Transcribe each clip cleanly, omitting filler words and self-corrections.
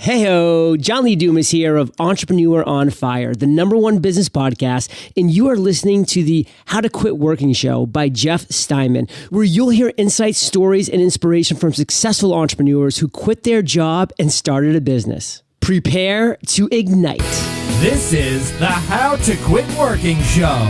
Hey-ho, John Lee Dumas here of Entrepreneur on Fire, the #1 business podcast, and you are listening to the How to Quit Working show by Jeff Steinman, where you'll hear insights, stories, and inspiration from successful entrepreneurs who quit their job and started a business. Prepare to ignite. This is the How to Quit Working show.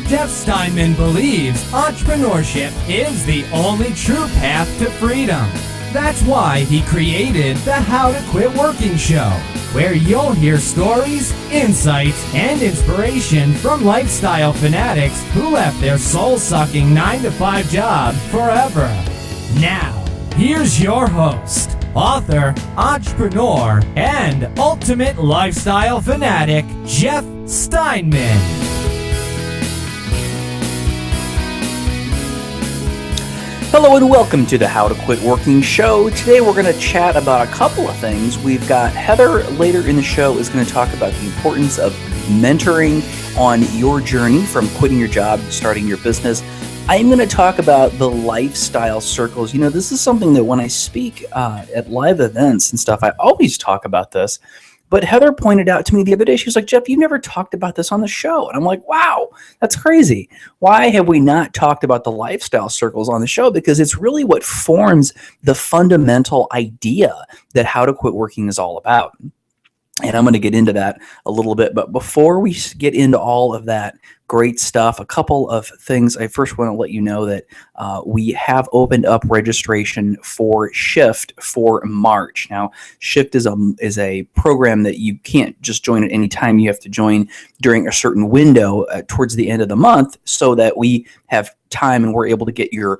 Jeff Steinman believes entrepreneurship is the only true path to freedom. That's why he created the How to Quit Working show, where you'll hear stories, insights, and inspiration from lifestyle fanatics who left their soul-sucking 9-to-5 job forever. Now, here's your host, author, entrepreneur, and ultimate lifestyle fanatic, Jeff Steinman. Hello and welcome to the How to Quit Working show. Today we're going to chat about a couple of things. We've got Heather later in the show is going to talk about the importance of mentoring on your journey from quitting your job to starting your business. I'm going to talk about the lifestyle circles. You know, this is something that when I speak at live events and stuff, I always talk about this. But Heather pointed out to me the other day, she was like, Jeff, you never talked about this on the show. And I'm like, wow, that's crazy. Why have we not talked about the lifestyle circles on the show? Because it's really what forms the fundamental idea that How to Quit Working is all about. And I'm going to get into that a little bit. But before we get into all of that great stuff, a couple of things. I first want to let you know that we have opened up registration for Shift for March. Now, Shift is a program that you can't just join at any time. You have to join during a certain window towards the end of the month so that we have time and we're able to get your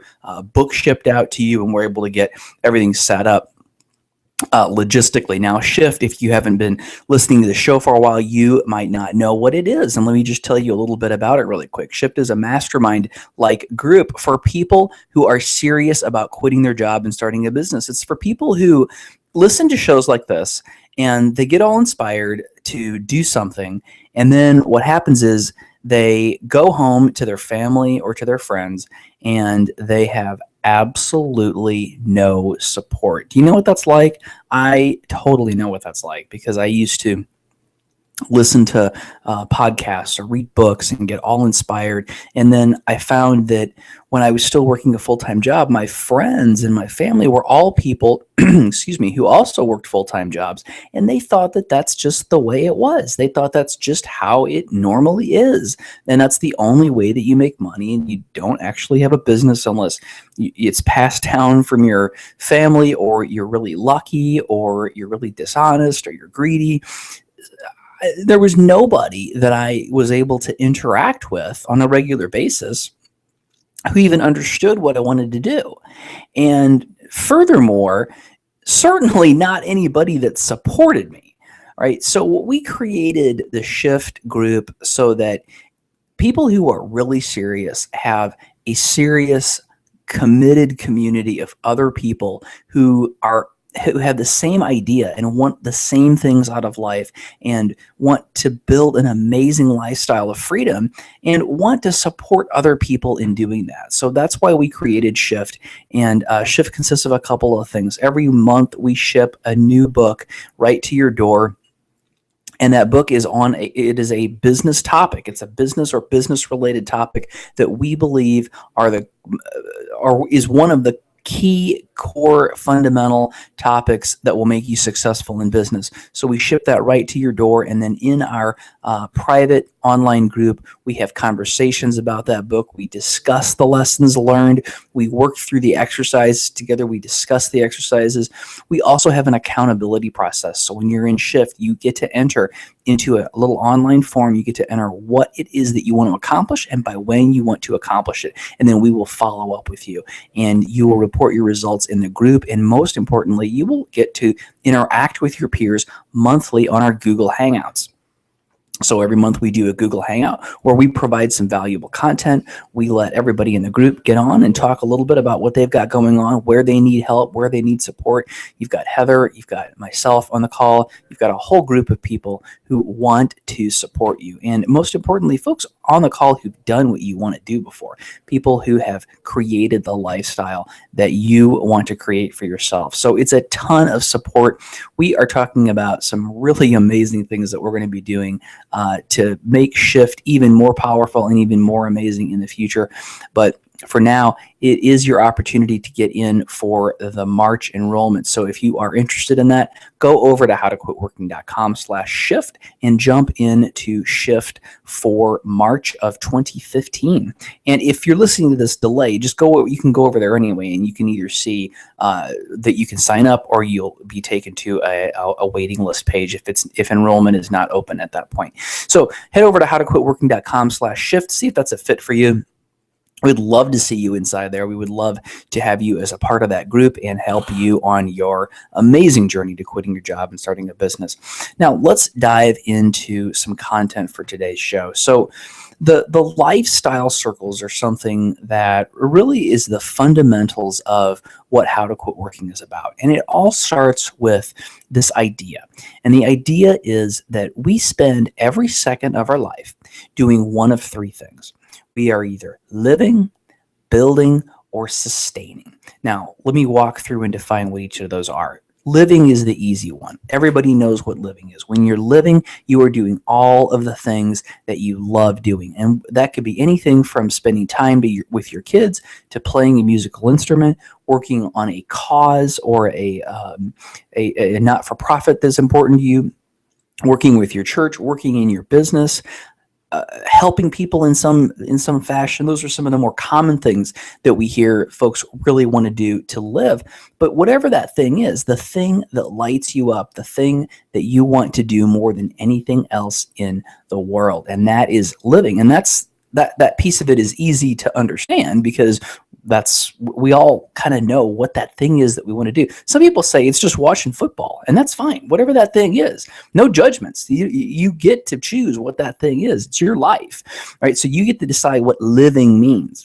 book shipped out to you and we're able to get everything set up. Logistically. Now, Shift, if you haven't been listening to the show for a while, you might not know what it is. And let me just tell you a little bit about it really quick. Shift is a mastermind-like group for people who are serious about quitting their job and starting a business. It's for people who listen to shows like this and they get all inspired to do something. And then what happens is they go home to their family or to their friends and they have absolutely no support. Do you know what that's like? I totally know what that's like because I used to listen to podcasts or read books and get all inspired. And then I found that when I was still working a full-time job, my friends and my family were all people, excuse me, who also worked full-time jobs. And they thought that that's just the way it was. They thought that's just how it normally is. And that's the only way that you make money. And you don't actually have a business unless it's passed down from your family, or you're really lucky, or you're really dishonest, or you're greedy. There was nobody that I was able to interact with on a regular basis who even understood what I wanted to do. And furthermore, certainly not anybody that supported me, right? So we created the Shift group so that people who are really serious have a serious, committed community of other people who have the same idea and want the same things out of life and want to build an amazing lifestyle of freedom and want to support other people in doing that. So that's why we created Shift. And Shift consists of a couple of things. Every month we ship a new book right to your door. And that book is it is a business topic. It's a business or business related topic that we believe is one of the key core fundamental topics that will make you successful in business. So we ship that right to your door. And then in our private online group, we have conversations about that book. We discuss the lessons learned. We work through the exercises together. We discuss the exercises. We also have an accountability process. So when you're in Shift, you get to enter into a little online form. You get to enter what it is that you want to accomplish and by when you want to accomplish it. And then we will follow up with you and you will report your results in the group. And most importantly, you will get to interact with your peers monthly on our Google Hangouts. So every month we do a Google Hangout where we provide some valuable content. We let everybody in the group get on and talk a little bit about what they've got going on, where they need help, where they need support. You've got Heather, you've got myself on the call. You've got a whole group of people who want to support you. And most importantly, folks on the call who've done what you want to do before, people who have created the lifestyle that you want to create for yourself. So it's a ton of support. We are talking about some really amazing things that we're going to be doing to make Shift even more powerful and even more amazing in the future. But for now, it is your opportunity to get in for the March enrollment. So if you are interested in that, go over to howtoquitworking.com/shift and jump into Shift for March of 2015. And if you're listening to this delay, you can go over there anyway, and you can either see that you can sign up, or you'll be taken to a waiting list page if enrollment is not open at that point. So head over to howtoquitworking.com/shift, see if that's a fit for you. We'd love to see you inside there. We would love to have you as a part of that group and help you on your amazing journey to quitting your job and starting a business. Now, let's dive into some content for today's show. So the lifestyle circles are something that really is the fundamentals of what How to Quit Working is about. And it all starts with this idea. And the idea is that we spend every second of our life doing one of three things. We are either living, building, or sustaining. Now, let me walk through and define what each of those are. Living is the easy one. Everybody knows what living is. When you're living, you are doing all of the things that you love doing. And that could be anything from spending time with your kids to playing a musical instrument, working on a cause or a not-for-profit that's important to you, working with your church, working in your business, helping people in some fashion. Those are some of the more common things that we hear folks really want to do to live. But whatever that thing is, the thing that lights you up, the thing that you want to do more than anything else in the world, and that is living. And that piece of it is easy to understand because we all kind of know what that thing is that we want to do. Some people say it's just watching football, and that's fine. Whatever that thing is, no judgments. You get to choose what that thing is. It's your life, right? So you get to decide what living means.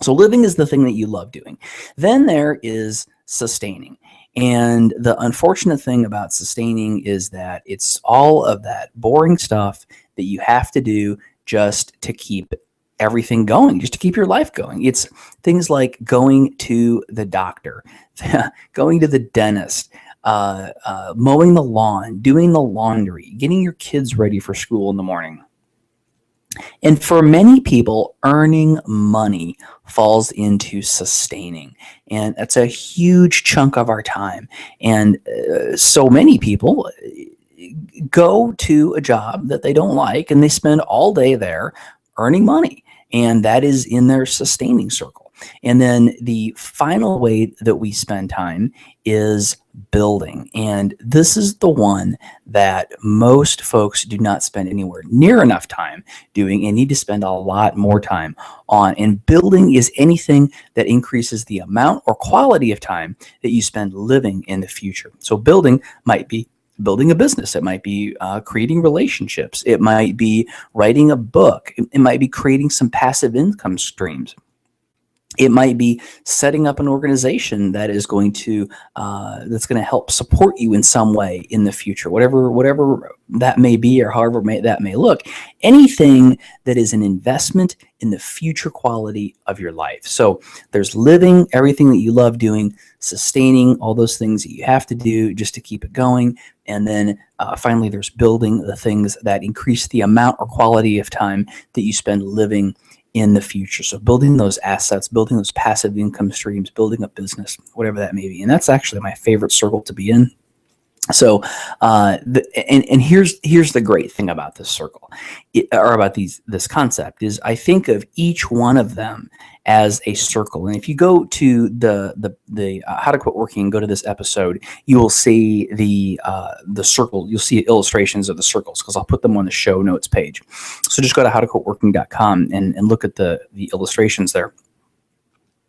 So living is the thing that you love doing. Then there is sustaining. And the unfortunate thing about sustaining is that it's all of that boring stuff that you have to do just to keep everything going, just to keep your life going. It's things like going to the doctor, going to the dentist, mowing the lawn, doing the laundry, getting your kids ready for school in the morning. And for many people, earning money falls into sustaining. And that's a huge chunk of our time. And so many people go to a job that they don't like, and they spend all day there earning money. And that is in their sustaining circle. And then the final way that we spend time is building. And this is the one that most folks do not spend anywhere near enough time doing and need to spend a lot more time on. And building is anything that increases the amount or quality of time that you spend living in the future. So building might be building a business. It might be creating relationships. It might be writing a book. It might be creating some passive income streams. It might be setting up an organization that is going to that's going to help support you in some way in the future, whatever that may be, or however that may look. Anything that is an investment in the future quality of your life. So there's living, everything that you love doing, sustaining, all those things that you have to do just to keep it going, and then finally there's building, the things that increase the amount or quality of time that you spend living in the future. So building those assets, building those passive income streams, building a business, whatever that may be. And that's actually my favorite circle to be in. So, here's the great thing about this circle, or about this concept, is I think of each one of them as a circle. And if you go to the How to Quit Working and go to this episode, you will see the circle. You'll see illustrations of the circles, because I'll put them on the show notes page. So just go to howtoquitworking.com and look at the illustrations there,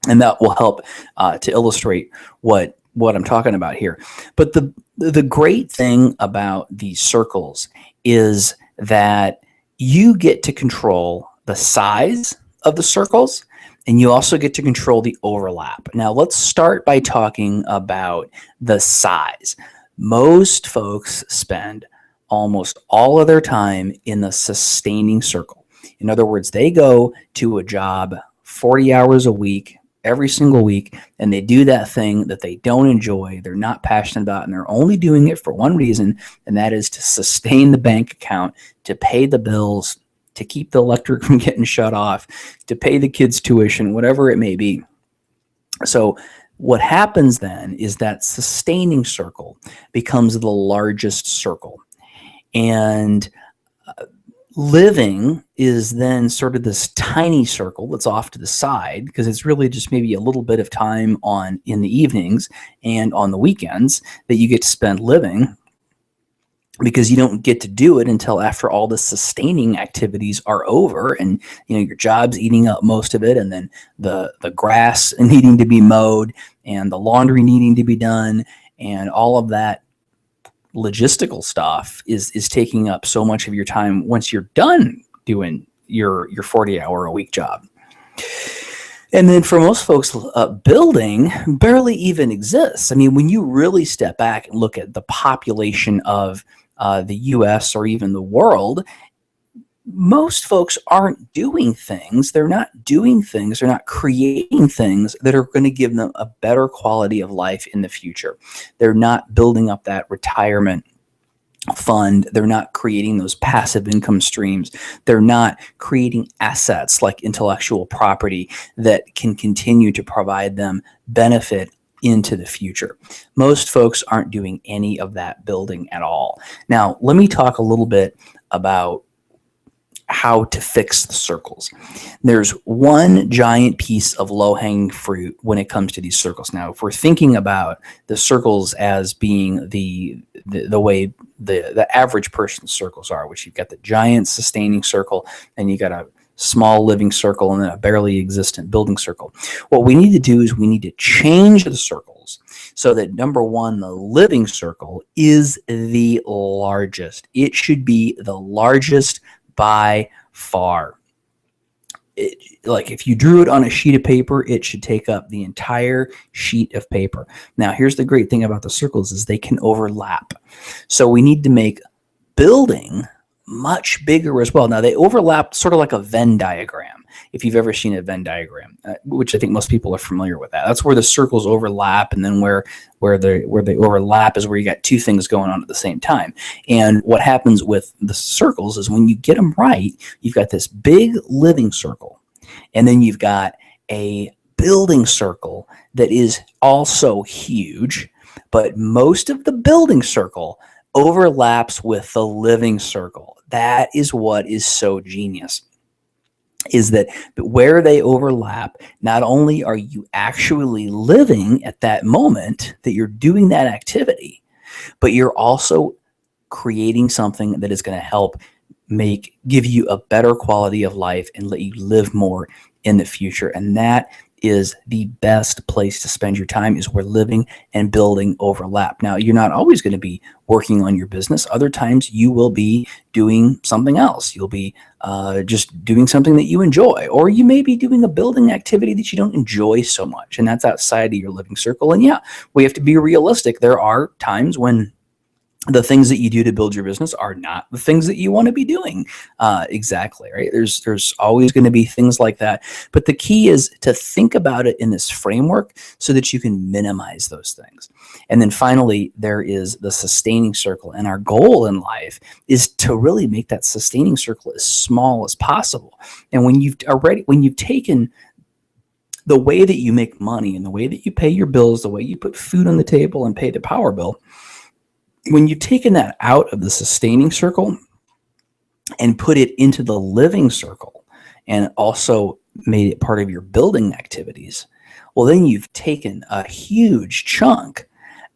and that will help to illustrate what I'm talking about here. But the great thing about these circles is that you get to control the size of the circles, and you also get to control the overlap. Now, let's start by talking about the size. Most folks spend almost all of their time in the sustaining circle. In other words, they go to a job 40 hours a week, every single week, and they do that thing that they don't enjoy, they're not passionate about, and they're only doing it for one reason, and that is to sustain the bank account, to pay the bills, to keep the electric from getting shut off, to pay the kids' tuition, whatever it may be. So what happens then is that sustaining circle becomes the largest circle. And living is then sort of this tiny circle that's off to the side, because it's really just maybe a little bit of time in the evenings and on the weekends that you get to spend living, because you don't get to do it until after all the sustaining activities are over, and your job's eating up most of it, and then the grass needing to be mowed and the laundry needing to be done, and all of that logistical stuff is taking up so much of your time once you're done doing your 40-hour-a-week job. And then for most folks, building barely even exists. I mean, when you really step back and look at the population of the US or even the world, most folks aren't doing things. They're not doing things. They're not creating things that are going to give them a better quality of life in the future. They're not building up that retirement fund. They're not creating those passive income streams. They're not creating assets like intellectual property that can continue to provide them benefit into the future. Most folks aren't doing any of that building at all. Now, let me talk a little bit about how to fix the circles. There's one giant piece of low-hanging fruit when it comes to these circles. Now, if we're thinking about the circles as being the way the average person's circles are, which you've got the giant sustaining circle, and you got a small living circle, and then a barely existent building circle. What we need to do is we need to change the circles so that, number one, the living circle is the largest. It should be the largest by far. Like if you drew it on a sheet of paper, it should take up the entire sheet of paper. Now, here's the great thing about the circles is they can overlap. So we need to make building much bigger as well. Now, they overlap sort of like a Venn diagram. If you've ever seen a Venn diagram, which I think most people are familiar with that. That's where the circles overlap, and then where they overlap is where you got two things going on at the same time. And what happens with the circles is when you get them right, you've got this big living circle, and then you've got a building circle that is also huge, but most of the building circle overlaps with the living circle. That is what is so genius, is that where they overlap, not only are you actually living at that moment that you're doing that activity, but you're also creating something that is going to help give you a better quality of life and let you live more in the future. And that is the best place to spend your time, is where living and building overlap. Now, you're not always going to be working on your business. Other times you will be doing something else. You'll be just doing something that you enjoy, or you may be doing a building activity that you don't enjoy so much, and that's outside of your living circle. And yeah, we have to be realistic. There are times when the things that you do to build your business are not the things that you want to be doing. Exactly, right? There's always going to be things like that. But the key is to think about it in this framework so that you can minimize those things. And then finally, there is the sustaining circle. And our goal in life is to really make that sustaining circle as small as possible. And when you've taken the way that you make money and the way that you pay your bills, the way you put food on the table and pay the power bill, when you've taken that out of the sustaining circle and put it into the living circle and also made it part of your building activities, well, then you've taken a huge chunk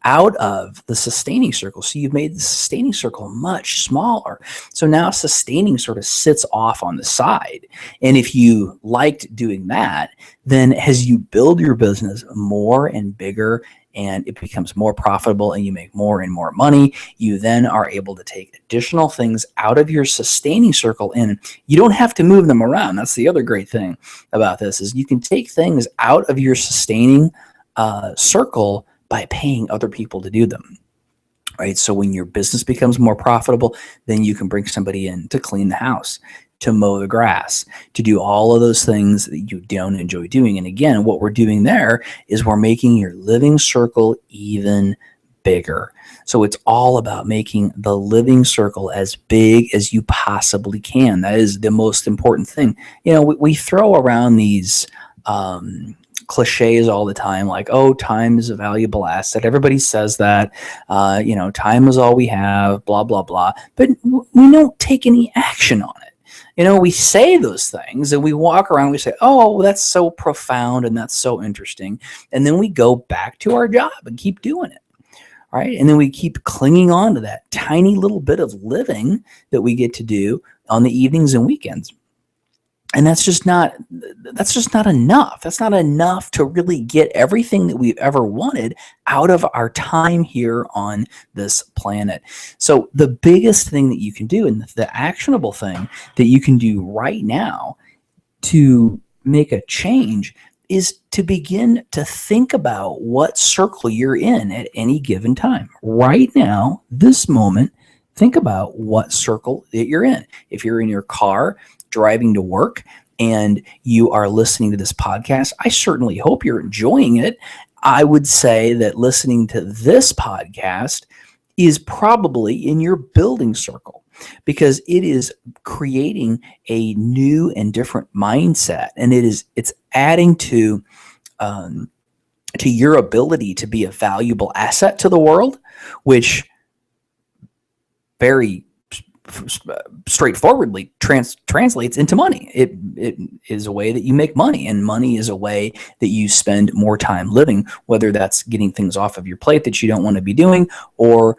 out of the sustaining circle. So you've made the sustaining circle much smaller. So now sustaining sort of sits off on the side. And if you liked doing that, then as you build your business more and bigger and it becomes more profitable and you make more and more money, you then are able to take additional things out of your sustaining circle, and you don't have to move them around. That's the other great thing about this, is you can take things out of your sustaining circle by paying other people to do them. Right. So when your business becomes more profitable, then you can bring somebody in to clean the house, to mow the grass, to do all of those things that you don't enjoy doing. And again, what we're doing there is we're making your living circle even bigger. So it's all about making the living circle as big as you possibly can. That is the most important thing. You know, we throw around these cliches all the time, like, oh, time is a valuable asset. Everybody says that, time is all we have, blah, blah, blah. But we don't take any action on it. You know, we say those things and we walk around, we say, oh, that's so profound and that's so interesting. And then we go back to our job and keep doing it. Right. And then we keep clinging on to that tiny little bit of living that we get to do on the evenings and weekends. And that's just not enough. That's not enough to really get everything that we've ever wanted out of our time here on this planet. So the biggest thing that you can do, and the actionable thing that you can do right now to make a change, is to begin to think about what circle you're in at any given time. Right now, this moment, think about what circle that you're in. If you're in your car driving to work and you are listening to this podcast, I certainly hope you're enjoying it. I would say that listening to this podcast is probably in your building circle, because it is creating a new and different mindset, and it's adding to your ability to be a valuable asset to the world, which very straightforwardly translates into money. It is a way that you make money, and money is a way that you spend more time living, whether that's getting things off of your plate that you don't want to be doing, or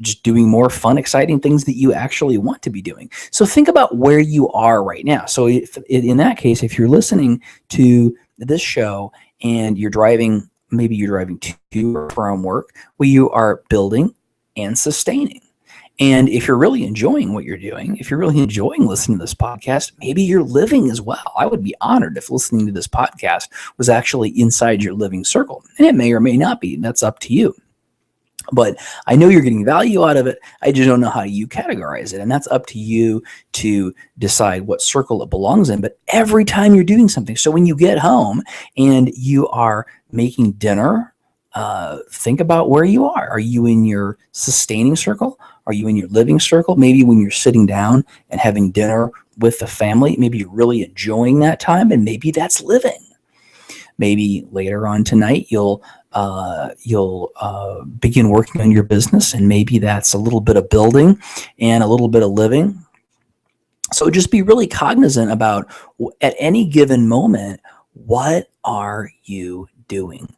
just doing more fun, exciting things that you actually want to be doing. So think about where you are right now. So in that case, if you're listening to this show and maybe you're driving to or from work, well, you are building and sustaining. And if you're really enjoying what you're doing, if you're really enjoying listening to this podcast, maybe you're living as well. I would be honored if listening to this podcast was actually inside your living circle. And it may or may not be. That's up to you. But I know you're getting value out of it. I just don't know how you categorize it. And that's up to you to decide what circle it belongs in. But every time you're doing something, so when you get home and you are making dinner, think about where you are. Are you in your sustaining circle? Are you in your living circle? Maybe when you're sitting down and having dinner with the family, maybe you're really enjoying that time, and maybe that's living. Maybe later on tonight you'll begin working on your business, and maybe that's a little bit of building and a little bit of living. So just be really cognizant about, at any given moment, what are you doing?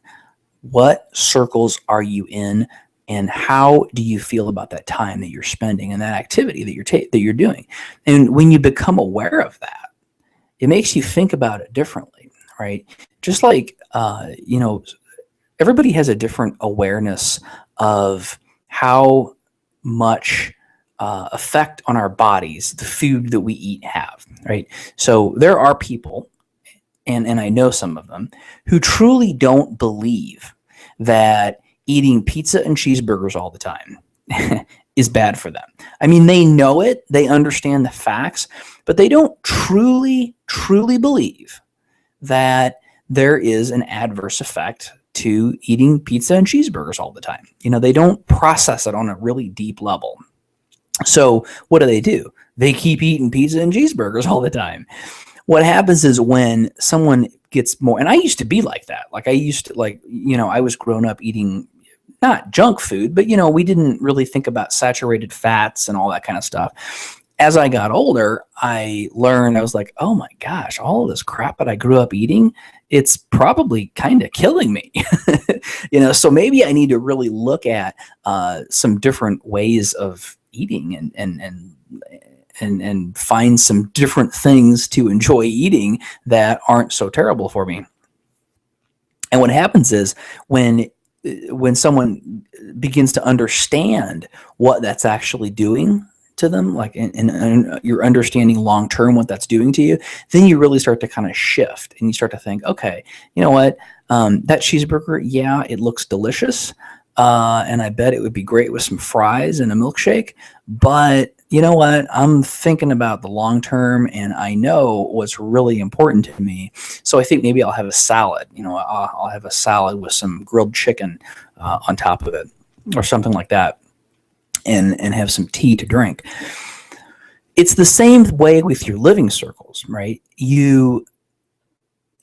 What circles are you in, and how do you feel about that time that you're spending and that activity that you're doing? And when you become aware of that, it makes you think about it differently, right? Just like everybody has a different awareness of how much effect on our bodies the food that we eat have, right? So there are people, and I know some of them, who truly don't believe that eating pizza and cheeseburgers all the time is bad for them. I mean, they know it, they understand the facts, but they don't truly believe that there is an adverse effect to eating pizza and cheeseburgers all the time. They don't process it on a really deep level. So what do? They keep eating pizza and cheeseburgers all the time. What happens is when someone gets more, and I used to be like that. I was grown up eating not junk food, but we didn't really think about saturated fats and all that kind of stuff. As I got older, I learned, I was like, oh my gosh, all of this crap that I grew up eating, it's probably kind of killing me. So maybe I need to really look at some different ways of eating and find some different things to enjoy eating that aren't so terrible for me. And what happens is when someone begins to understand what that's actually doing to them, like and you're understanding long term what that's doing to you, then you really start to kind of shift and you start to think, okay, you know what, that cheeseburger, yeah, it looks delicious, and I bet it would be great with some fries and a milkshake, but you know what, I'm thinking about the long term, and I know what's really important to me. So I think maybe I'll have a salad. I'll have a salad with some grilled chicken on top of it, or something like that, and have some tea to drink. It's the same way with your living circles, right?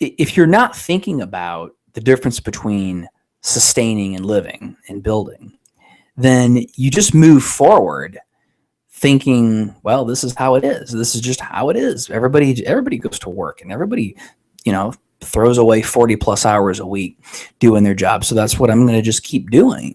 If you're not thinking about the difference between sustaining and living and building, then you just move forward thinking, well, this is how it is. This is just how it is. Everybody goes to work, and everybody, throws away 40 plus hours a week doing their job. So that's what I'm going to just keep doing.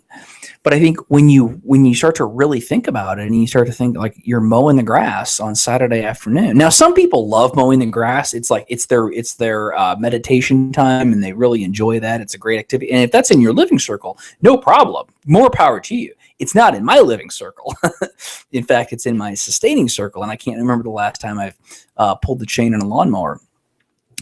But I think when you start to really think about it, and you start to think like you're mowing the grass on Saturday afternoon. Now, some people love mowing the grass. It's like it's their meditation time, and they really enjoy that. It's a great activity. And if that's in your living circle, no problem. More power to you. It's not in my living circle. In fact, it's in my sustaining circle, and I can't remember the last time I've pulled the chain on a lawnmower.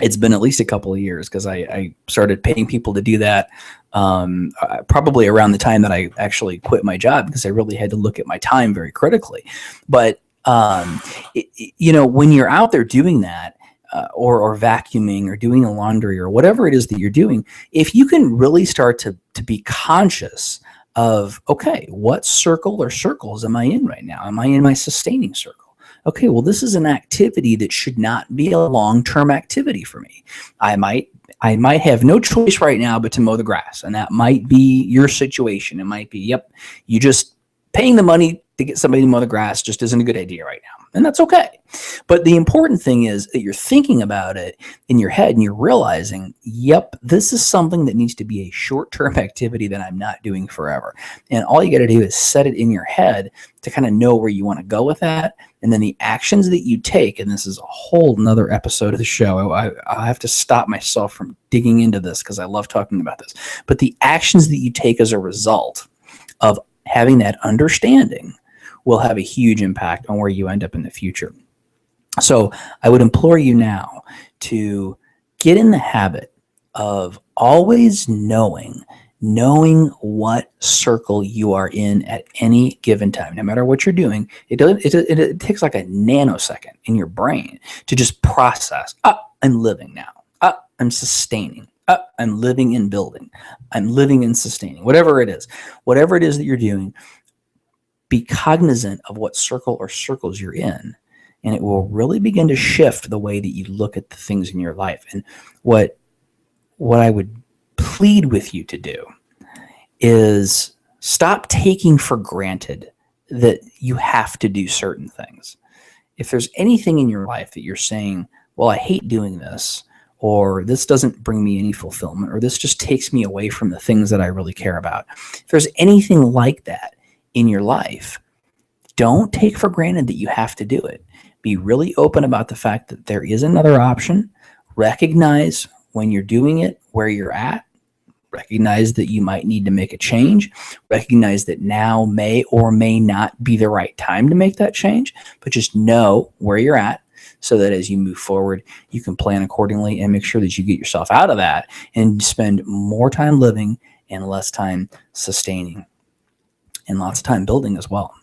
It's been at least a couple of years, because I started paying people to do that probably around the time that I actually quit my job, because I really had to look at my time very critically. But when you're out there doing that, or vacuuming, or doing the laundry, or whatever it is that you're doing, if you can really start to be conscious of, okay, what circle or circles am I in right now? Am I in my sustaining circle? Okay, well, this is an activity that should not be a long-term activity for me. I might have no choice right now but to mow the grass, and that might be your situation. It might be, yep, you just paying the money to get somebody to mow the grass just isn't a good idea right now, and that's okay. But the important thing is that you're thinking about it in your head, and you're realizing, yep, this is something that needs to be a short-term activity that I'm not doing forever. And all you got to do is set it in your head to kind of know where you want to go with that. And then the actions that you take, and this is a whole nother episode of the show. I have to stop myself from digging into this, because I love talking about this. But the actions that you take as a result of having that understanding will have a huge impact on where you end up in the future. So I would implore you now to get in the habit of always knowing what circle you are in at any given time. No matter what you're doing, it takes like a nanosecond in your brain to just process, I'm living now. I'm sustaining. I'm living and building. I'm living and sustaining. Whatever it is that you're doing, be cognizant of what circle or circles you're in, and it will really begin to shift the way that you look at the things in your life. And what I would plead with you to do is stop taking for granted that you have to do certain things. If there's anything in your life that you're saying, well, I hate doing this, or this doesn't bring me any fulfillment, or this just takes me away from the things that I really care about. If there's anything like that in your life, don't take for granted that you have to do it. Be really open about the fact that there is another option. Recognize when you're doing it where you're at. Recognize that you might need to make a change. Recognize that now may or may not be the right time to make that change, but just know where you're at, so that as you move forward, you can plan accordingly and make sure that you get yourself out of that and spend more time living and less time sustaining, and lots of time building as well,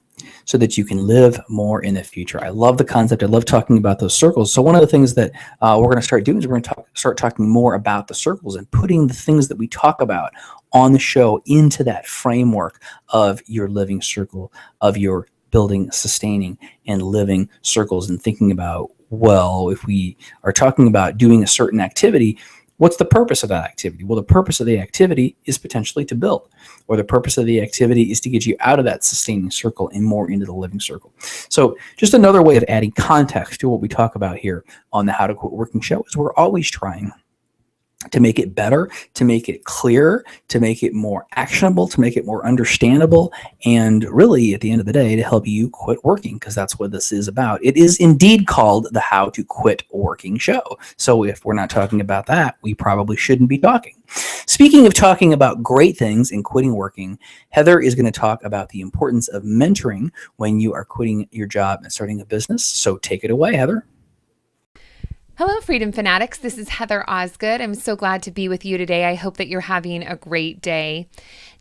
so that you can live more in the future. I love the concept. I love talking about those circles. So one of the things that we're going to start doing is we're going to start talking more about the circles, and putting the things that we talk about on the show into that framework of your living circle, of your building, sustaining, and living circles, and thinking about, well, if we are talking about doing a certain activity, what's the purpose of that activity? Well, the purpose of the activity is potentially to build, or the purpose of the activity is to get you out of that sustaining circle and more into the living circle. So just another way of adding context to what we talk about here on the How to Quit Working show is we're always trying to make it better, to make it clearer, to make it more actionable, to make it more understandable, and really, at the end of the day, to help you quit working, because that's what this is about. It is indeed called the How to Quit Working Show. So if we're not talking about that, we probably shouldn't be talking. Speaking of talking about great things in quitting working, Heather is going to talk about the importance of mentoring when you are quitting your job and starting a business. So take it away, Heather. Hello, Freedom Fanatics. This is Heather Osgood. I'm so glad to be with you today. I hope that you're having a great day.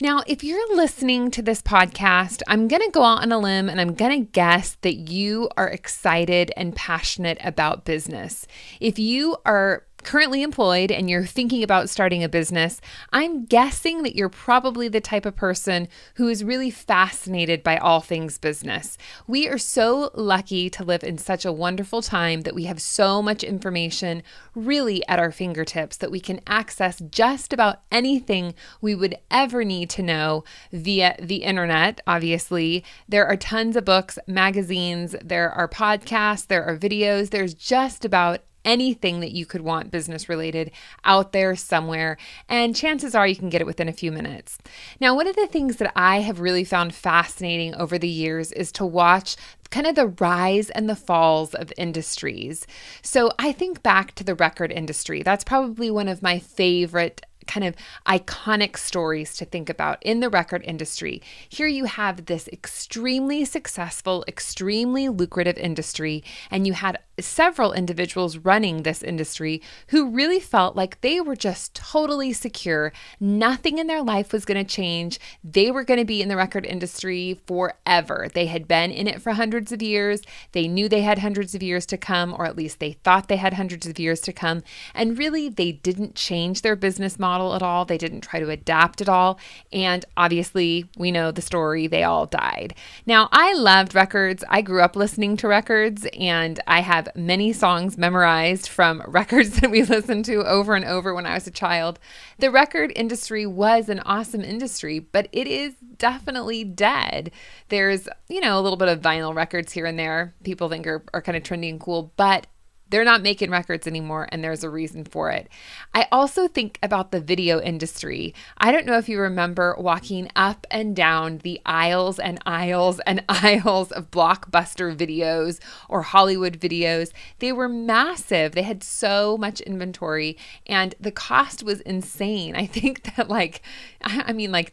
Now, if you're listening to this podcast, I'm going to go out on a limb and I'm going to guess that you are excited and passionate about business. If you are currently employed and you're thinking about starting a business, I'm guessing that you're probably the type of person who is really fascinated by all things business. We are so lucky to live in such a wonderful time that we have so much information really at our fingertips that we can access just about anything we would ever need to know via the internet. Obviously, there are tons of books, magazines, there are podcasts, there are videos, there's just about anything that you could want business related out there somewhere, and chances are you can get it within a few minutes. Now, one of the things that I have really found fascinating over the years is to watch kind of the rise and the falls of industries. So I think back to the record industry. That's probably one of my favorite kind of iconic stories to think about in the record industry. Here you have this extremely successful, extremely lucrative industry, and you had several individuals running this industry who really felt like they were just totally secure. Nothing in their life was going to change. They were going to be in the record industry forever. They had been in it for hundreds of years. They knew they had hundreds of years to come, or at least they thought they had hundreds of years to come. And really, they didn't change their business model at all. They didn't try to adapt at all. And obviously, we know the story. They all died. Now, I loved records. I grew up listening to records, and I have many songs memorized from records that we listened to over and over when I was a child. The record industry was an awesome industry, but it is definitely dead. There's, a little bit of vinyl records here and there people think are kind of trendy and cool, but they're not making records anymore, and there's a reason for it. I also think about the video industry. I don't know if you remember walking up and down the aisles and aisles and aisles of Blockbuster videos or Hollywood videos. They were massive. They had so much inventory, and the cost was insane. I think that like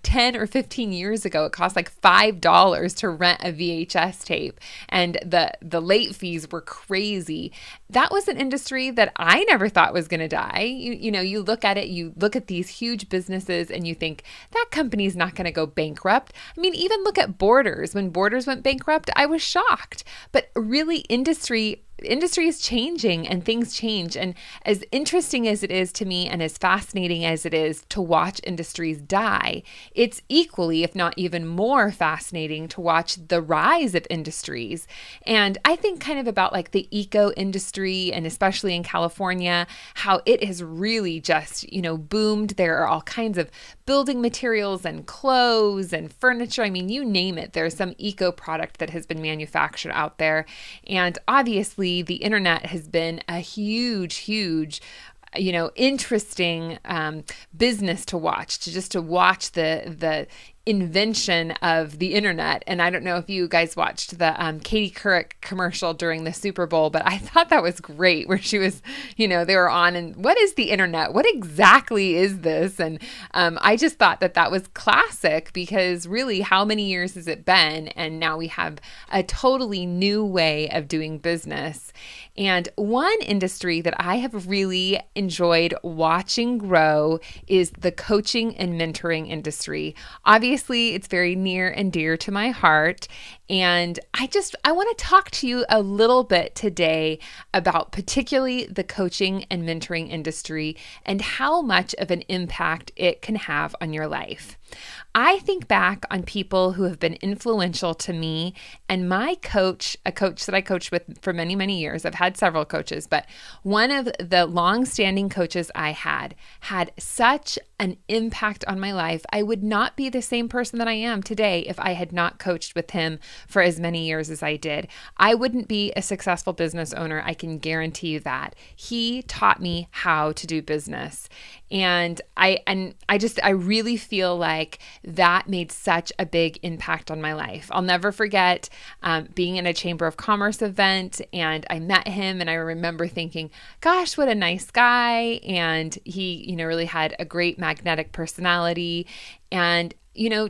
10 or 15 years ago, it cost like $5 to rent a VHS tape, and the late fees were crazy. That was an industry that I never thought was going to die. You look at it, you look at these huge businesses and you think that company's not going to go bankrupt. I mean, even look at Borders. When Borders went bankrupt, I was shocked. But really, industry is changing and things change. And as interesting as it is to me and as fascinating as it is to watch industries die, it's equally, if not even more fascinating to watch the rise of industries. And I think kind of about like the eco industry, and especially in California, how it has really just, boomed. There are all kinds of building materials and clothes and furniture. I mean, you name it. There's some eco product that has been manufactured out there. And obviously, the internet has been a huge, interesting business to watch, to watch the invention of the internet. And I don't know if you guys watched the Katie Couric commercial during the Super Bowl, but I thought that was great, where she was, they were on, and what is the internet? What exactly is this? And I just thought that was classic, because really, how many years has it been? And now we have a totally new way of doing business. And one industry that I have really enjoyed watching grow is the coaching and mentoring industry. Obviously, it's very near and dear to my heart. And I want to talk to you a little bit today about particularly the coaching and mentoring industry and how much of an impact it can have on your life. I think back on people who have been influential to me, and my coach, a coach that I coached with for many, many years. I've had several coaches, but one of the long-standing coaches I had such an impact on my life. I would not be the same person that I am today if I had not coached with him for as many years as I did. I wouldn't be a successful business owner. I can guarantee you that. He taught me how to do business. And I really feel like that made such a big impact on my life. I'll never forget being in a Chamber of Commerce event, and I met him, and I remember thinking, gosh, what a nice guy. And he, really had a great magnetic personality. And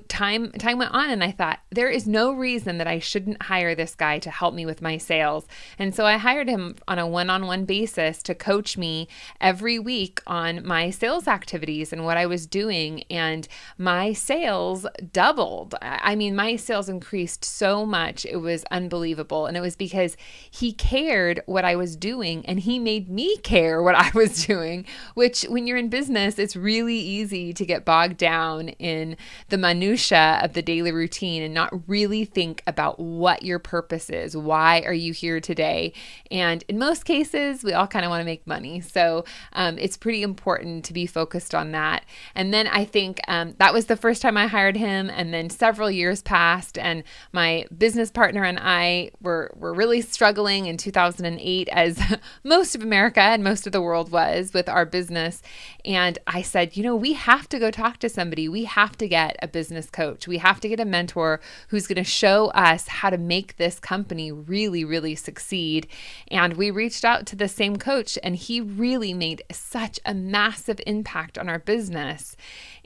time went on, and I thought, there is no reason that I shouldn't hire this guy to help me with my sales. And so I hired him on a one-on-one basis to coach me every week on my sales activities and what I was doing. And my sales doubled. I mean, my sales increased so much. It was unbelievable. And it was because he cared what I was doing, and he made me care what I was doing, which when you're in business, it's really easy to get bogged down in the minutia of the daily routine and not really think about what your purpose is. Why are you here today? And in most cases, we all kind of want to make money. So it's pretty important to be focused on that. And then I think that was the first time I hired him. And then several years passed, and my business partner and I were really struggling in 2008, as most of America and most of the world was, with our business. And I said, we have to go talk to somebody. We have to get a business coach. We have to get a mentor who's going to show us how to make this company really, really succeed. And we reached out to the same coach, and he really made such a massive impact on our business.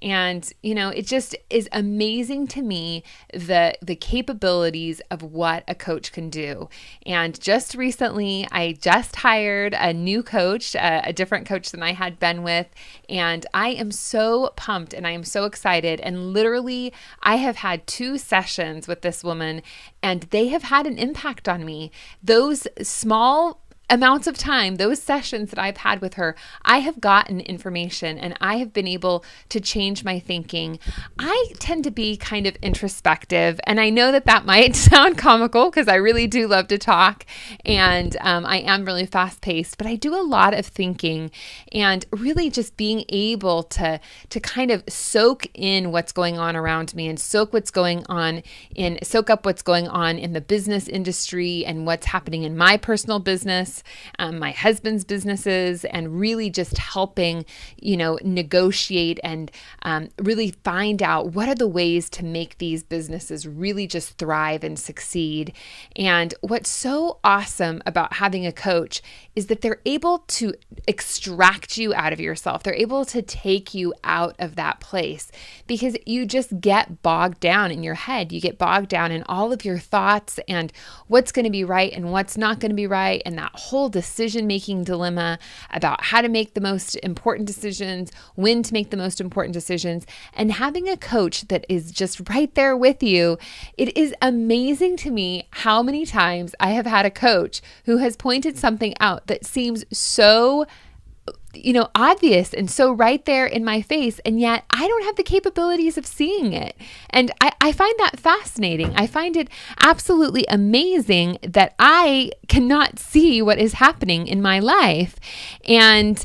And, it just is amazing to me, the capabilities of what a coach can do. And just recently, I just hired a new coach, a different coach than I had been with. And I am so pumped, and I am so excited. And literally, I have had 2 sessions with this woman, and they have had an impact on me. Those small amounts of time, those sessions that I've had with her, I have gotten information, and I have been able to change my thinking. I tend to be kind of introspective, and I know that might sound comical because I really do love to talk, and I am really fast paced, but I do a lot of thinking, and really just being able to kind of soak in what's going on around me, and soak up what's going on in the business industry and what's happening in my personal business, my husband's businesses, and really just helping, negotiate and really find out what are the ways to make these businesses really just thrive and succeed. And what's so awesome about having a coach is that they're able to extract you out of yourself. They're able to take you out of that place, because you just get bogged down in your head. You get bogged down in all of your thoughts and what's going to be right and what's not going to be right, and that whole decision-making dilemma about how to make the most important decisions, when to make the most important decisions. And having a coach that is just right there with you, it is amazing to me how many times I have had a coach who has pointed something out that seems so obvious and so right there in my face, and yet I don't have the capabilities of seeing it. And I find that fascinating. I find it absolutely amazing that I cannot see what is happening in my life. And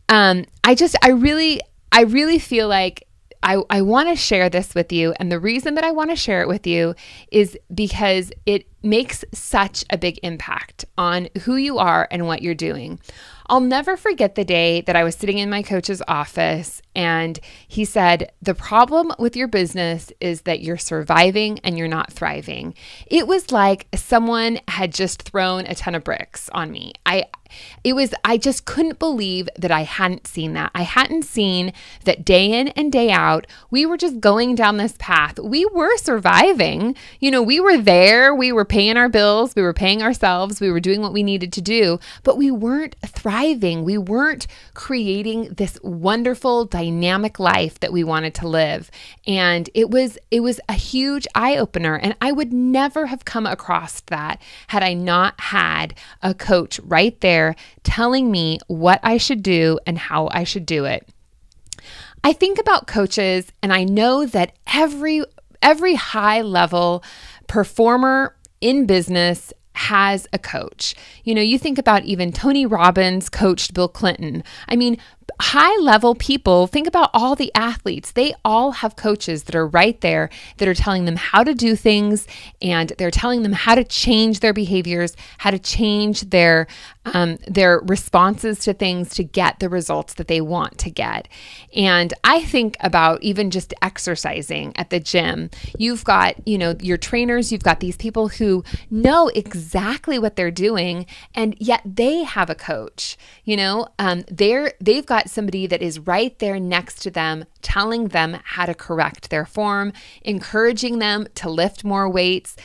I really feel like I want to share this with you. And the reason that I want to share it with you is because it makes such a big impact on who you are and what you're doing. I'll never forget the day that I was sitting in my coach's office, and he said, the problem with your business is that you're surviving and you're not thriving. It was like someone had just thrown a ton of bricks on me. I just couldn't believe that I hadn't seen that. I hadn't seen that day in and day out, we were just going down this path. We were surviving. We were there. We were paying our bills. We were paying ourselves. We were doing what we needed to do, but we weren't thriving. We weren't creating this wonderful, dynamic life that we wanted to live. And it was a huge eye-opener. And I would never have come across that had I not had a coach right there telling me what I should do and how I should do it. I think about coaches, and I know that every high-level performer in business has a coach. You think about even Tony Robbins coached Bill Clinton. I mean, high level people, think about all the athletes. They all have coaches that are right there that are telling them how to do things, and they're telling them how to change their behaviors, how to change their responses to things to get the results that they want to get. And I think about even just exercising at the gym. You've got, your trainers, you've got these people who know exactly what they're doing, and yet they have a coach. They've got somebody that is right there next to them, telling them how to correct their form, encouraging them to lift more weights.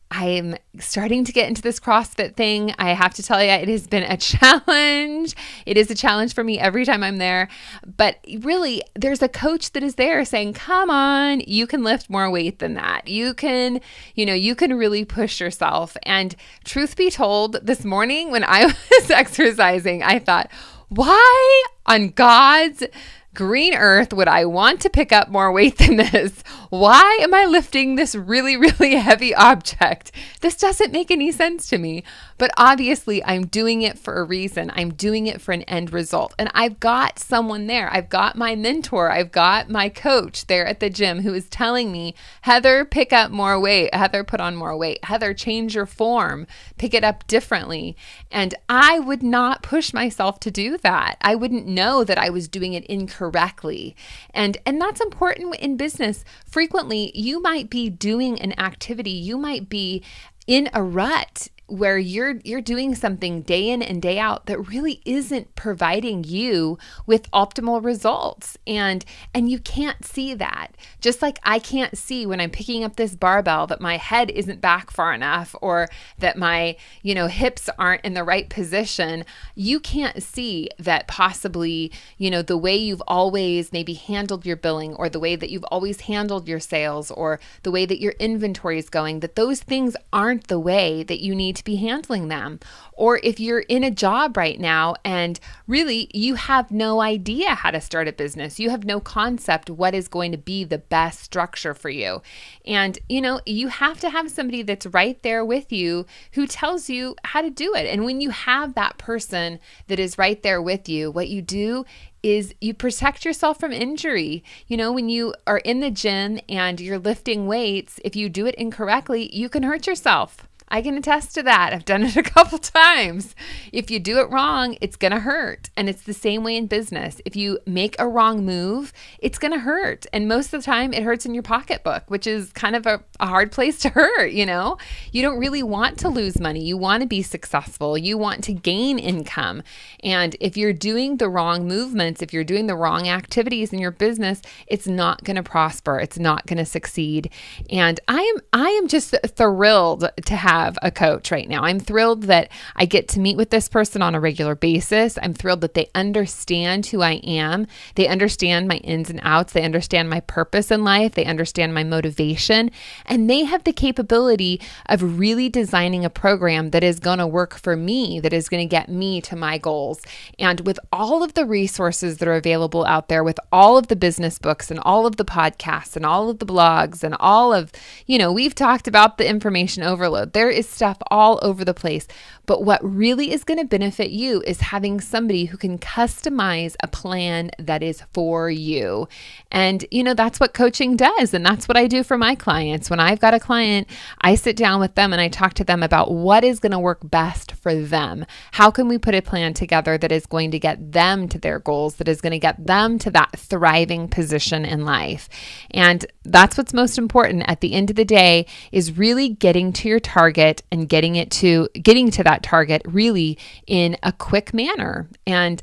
I'm starting to get into this CrossFit thing. I have to tell you, it has been a challenge. It is a challenge for me every time I'm there. But really, there's a coach that is there saying, come on, you can lift more weight than that. You can really push yourself. And truth be told, this morning when I was exercising, I thought, why on God's green earth would I want to pick up more weight than this? Why am I lifting this really, really heavy object? This doesn't make any sense to me. But obviously, I'm doing it for a reason. I'm doing it for an end result. And I've got someone there. I've got my mentor. I've got my coach there at the gym who is telling me, Heather, pick up more weight. Heather, put on more weight. Heather, change your form. Pick it up differently. And I would not push myself to do that. I wouldn't know that I was doing it incorrectly. And that's important in business. Frequently, you might be doing an activity. You might be in a rut where you're doing something day in and day out that really isn't providing you with optimal results. And you can't see that. Just like I can't see when I'm picking up this barbell that my head isn't back far enough, or that my, hips aren't in the right position. You can't see that possibly, the way you've always maybe handled your billing, or the way that you've always handled your sales, or the way that your inventory is going, that those things aren't the way that you need to be handling them. Or if you're in a job right now and really you have no idea how to start a business, you have no concept what is going to be the best structure for you. And, you have to have somebody that's right there with you who tells you how to do it. And when you have that person that is right there with you, what you do is you protect yourself from injury. When you are in the gym and you're lifting weights, if you do it incorrectly, you can hurt yourself. I can attest to that. I've done it a couple times. If you do it wrong, it's going to hurt. And it's the same way in business. If you make a wrong move, it's going to hurt. And most of the time it hurts in your pocketbook, which is kind of a hard place to hurt. You don't really want to lose money. You want to be successful. You want to gain income. And if you're doing the wrong movements, if you're doing the wrong activities in your business, it's not going to prosper. It's not going to succeed. And I am just thrilled to have a coach right now. I'm thrilled that I get to meet with this person on a regular basis. I'm thrilled that they understand who I am. They understand my ins and outs. They understand my purpose in life. They understand my motivation. And they have the capability of really designing a program that is going to work for me, that is going to get me to my goals. And with all of the resources that are available out there, with all of the business books and all of the podcasts and all of the blogs and all of, we've talked about the information overload. There is stuff all over the place. But what really is going to benefit you is having somebody who can customize a plan that is for you. And, that's what coaching does. And that's what I do for my clients. When I've got a client, I sit down with them and I talk to them about what is going to work best for them. How can we put a plan together that is going to get them to their goals, that is going to get them to that thriving position in life? And that's what's most important at the end of the day, is really getting to your target and getting to that target really in a quick manner. And,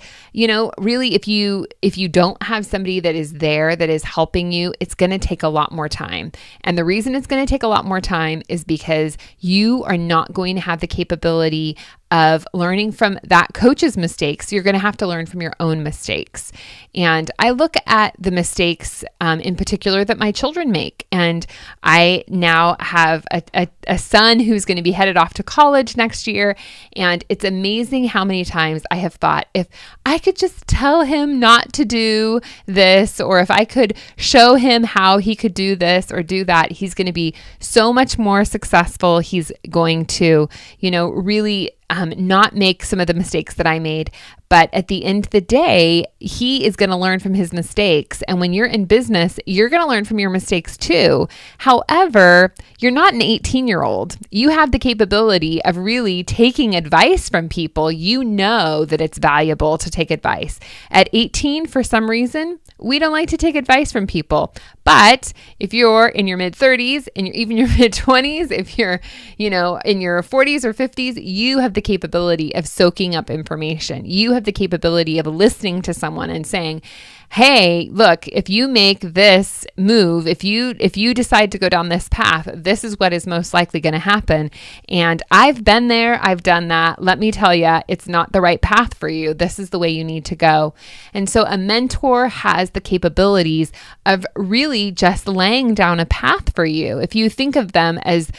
really, if you don't have somebody that is there, that is helping you, it's going to take a lot more time. And the reason it's going to take a lot more time is because you are not going to have the capability of learning from that coach's mistakes. You're going to have to learn from your own mistakes. And I look at the mistakes in particular that my children make. And I now have a son who's going to be headed off to college next year. And it's amazing how many times I have thought, if I could just tell him not to do this, or if I could show him how he could do this or do that, he's going to be so much more successful. He's going to, really not make some of the mistakes that I made. But at the end of the day, he is going to learn from his mistakes. And when you're in business, you're going to learn from your mistakes too. However, you're not an 18-year-old. You have the capability of really taking advice from people. You know that it's valuable to take advice. At 18, for some reason, we don't like to take advice from people. But if you're in your mid-30s and you're even your mid-20s, if you're, in your 40s or 50s, you have the capability of soaking up information. You have the capability of listening to someone and saying, hey, look, if you make this move, if you decide to go down this path, this is what is most likely going to happen. And I've been there, I've done that. Let me tell you, it's not the right path for you. This is the way you need to go. And so a mentor has the capabilities of really just laying down a path for you. If you think of them as,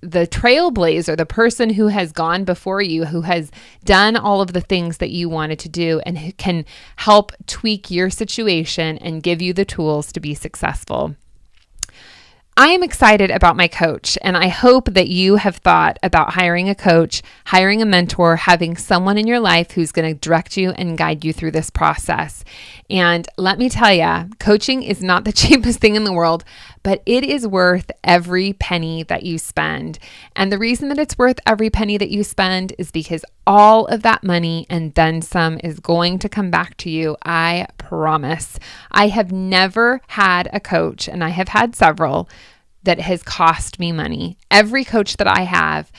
the trailblazer, the person who has gone before you, who has done all of the things that you wanted to do and who can help tweak your situation and give you the tools to be successful. I am excited about my coach, and I hope that you have thought about hiring a coach, hiring a mentor, having someone in your life who's going to direct you and guide you through this process. And let me tell you, coaching is not the cheapest thing in the world, but it is worth every penny that you spend. And the reason that it's worth every penny that you spend is because all of that money and then some is going to come back to you. I promise. I have never had a coach, and I have had several, that has cost me money. Every coach that I have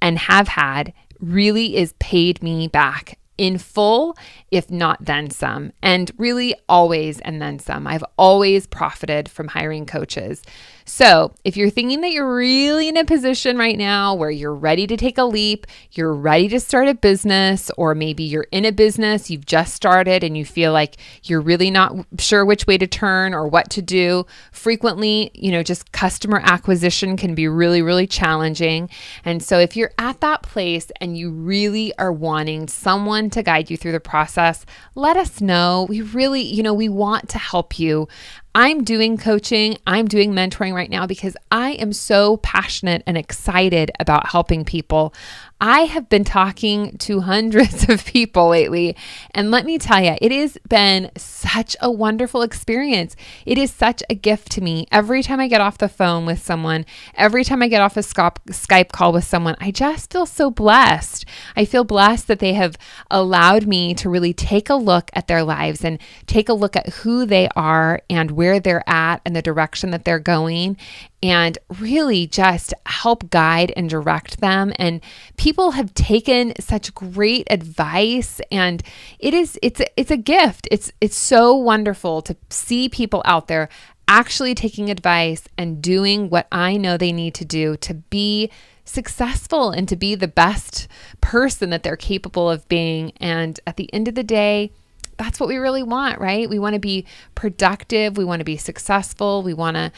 and have had really is paid me back in full, if not then some, and really always and then some. I've always profited from hiring coaches. So if you're thinking that you're really in a position right now where you're ready to take a leap, you're ready to start a business, or maybe you're in a business, you've just started and you feel like you're really not sure which way to turn or what to do, frequently, just customer acquisition can be really, really challenging. And so if you're at that place and you really are wanting someone to guide you through the process, let us know. We really, we want to help you. I'm doing coaching, I'm doing mentoring right now because I am so passionate and excited about helping people. I have been talking to hundreds of people lately, and let me tell you, it has been such a wonderful experience. It is such a gift to me. Every time I get off the phone with someone, every time I get off a Skype call with someone, I just feel so blessed. I feel blessed that they have allowed me to really take a look at their lives and take a look at who they are and where they're at and the direction that they're going, and really just help guide and direct them. And people have taken such great advice, and it's a gift. It's so wonderful to see people out there actually taking advice and doing what I know they need to do to be successful and to be the best person that they're capable of being. And at the end of the day, that's what we really want, right? We want to be productive. We want to be successful. We want to,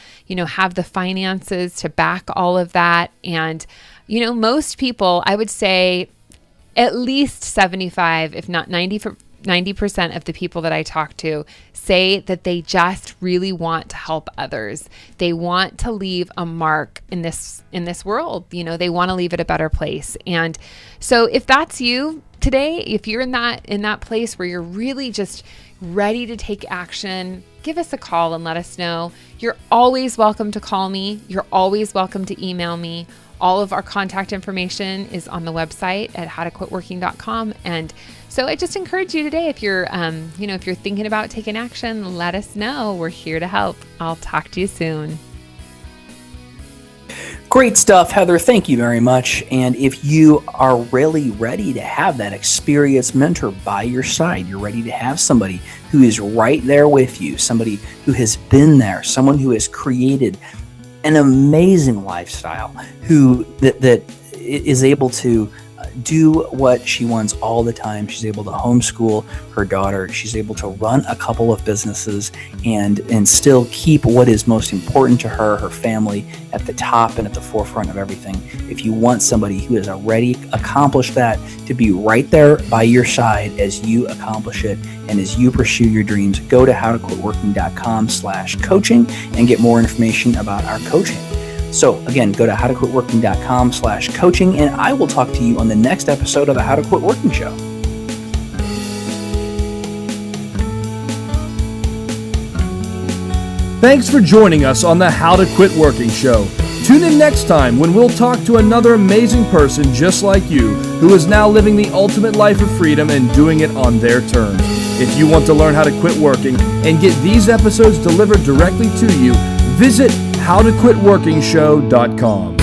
have the finances to back all of that. And, most people, I would say at least 75, if not 90% of the people that I talk to say that they just really want to help others. They want to leave a mark in this world. They want to leave it a better place. And so if that's you today, if you're in that place where you're really just ready to take action, give us a call and let us know. You're always welcome to call me. You're always welcome to email me. All of our contact information is on the website at howtoquitworking.com. And so I just encourage you today, if you're, if you're thinking about taking action, let us know. We're here to help. I'll talk to you soon. Great stuff, Heather. Thank you very much. And if you are really ready to have that experienced mentor by your side, you're ready to have somebody who is right there with you, somebody who has been there, someone who has created an amazing lifestyle, that is able to do what she wants all the time. She's able to homeschool her daughter. She's able to run a couple of businesses and still keep what is most important to her, her family, at the top and at the forefront of everything. If you want somebody who has already accomplished that to be right there by your side as you accomplish it and as you pursue your dreams, go to howtoquitworking.com/coaching and get more information about our coaching. So again, go to howtoquitworking.com/coaching, and I will talk to you on the next episode of the How to Quit Working Show. Thanks for joining us on the How to Quit Working show. Tune in next time when we'll talk to another amazing person just like you who is now living the ultimate life of freedom and doing it on their terms. If you want to learn how to quit working and get these episodes delivered directly to you, visit howtoquitworkingshow.com.